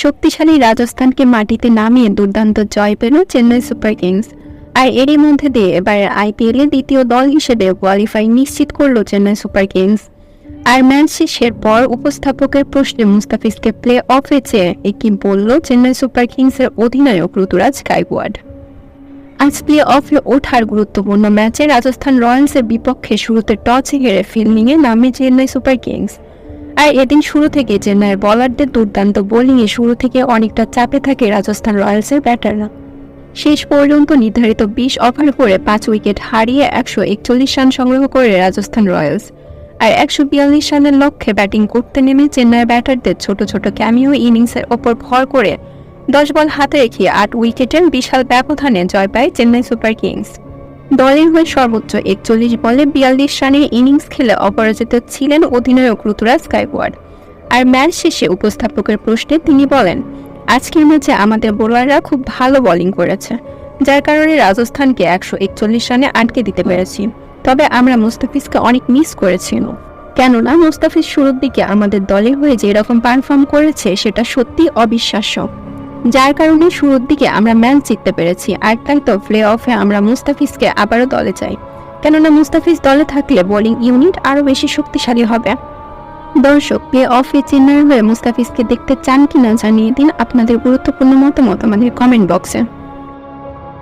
শক্তিশালী রাজস্থানকে মাটিতে নামিয়ে দুর্দান্ত জয় পেল চেন্নাই সুপার কিংস। আর এরই মধ্যে দিয়ে এবারের আইপিএলে দ্বিতীয় দল হিসেবে কোয়ালিফাই নিশ্চিত করল চেন্নাই সুপার কিংস। আর ম্যাচ শেষের পর উপস্থাপকের প্রশ্নে মুস্তাফিজকে প্লে অফে চেয়ে কি বলল চেন্নাই সুপার কিংসের অধিনায়ক ঋতুরাজ গায়কোয়াড়। আজ প্লে অফে ওঠার গুরুত্বপূর্ণ ম্যাচে রাজস্থান রয়্যালসের বিপক্ষে শুরুতে টসে হেরে ফিল্ডিংয়ে নামে চেন্নাই সুপার কিংস। আর এদিন শুরু থেকে চেন্নাইয়ের বোলারদের দুর্দান্ত বোলিংয়ে শুরু থেকে অনেকটা চাপে থাকে রাজস্থান রয়্যালসের ব্যাটাররা। শেষ পর্যন্ত নির্ধারিত 20 ওভার করে 5 উইকেট হারিয়ে 141 রান সংগ্রহ করে রাজস্থান রয়্যালস। আর 142 রানের লক্ষ্যে ব্যাটিং করতে নেমে চেন্নাইয়ের ব্যাটারদের ছোট ছোট ক্যামিও ইনিংসের ওপর ভর করে 10 বল হাতে রেখে 8 উইকেটের বিশাল ব্যবধানে জয় পায় চেন্নাই সুপার কিংস। দলের হয়ে সর্বোচ্চ 41 বলে 42 রানের ইনিংস খেলে অপরাজিত ছিলেন অধিনায়ক ঋতুরাজ গায়কোয়াড়। আর ম্যাচ শেষে উপস্থাপকের প্রশ্নে তিনি বলেন, আজকের ম্যাচে আমাদের বোলাররা খুব ভালো বোলিং করেছে, যার কারণে রাজস্থানকে 141 রানে আটকে দিতে পেরেছি। তবে আমরা মুস্তাফিজকে অনেক মিস করেছি, কেননা মুস্তাফিজ শুরুর দিকে আমাদের দলের হয়ে যে এরকম পারফর্ম করেছে সেটা সত্যি অবিশ্বাস্য, যার কারণে শুরুর দিকে আমরা ম্যাচ জিততে পেরেছি। আর তাই তো প্লে অফে আমরা মুস্তাফিজকে আবারও দলে চাই, কেননা মুস্তাফিজ দলে থাকলে বোলিং ইউনিট আরও বেশি শক্তিশালী হবে। দর্শক, প্লে অফে চেন্নাইয়ের হয়ে মুস্তাফিজকে দেখতে চান কিনা জানিয়ে দিন আপনাদের গুরুত্বপূর্ণ মতামত আমাদের কমেন্ট বক্সে।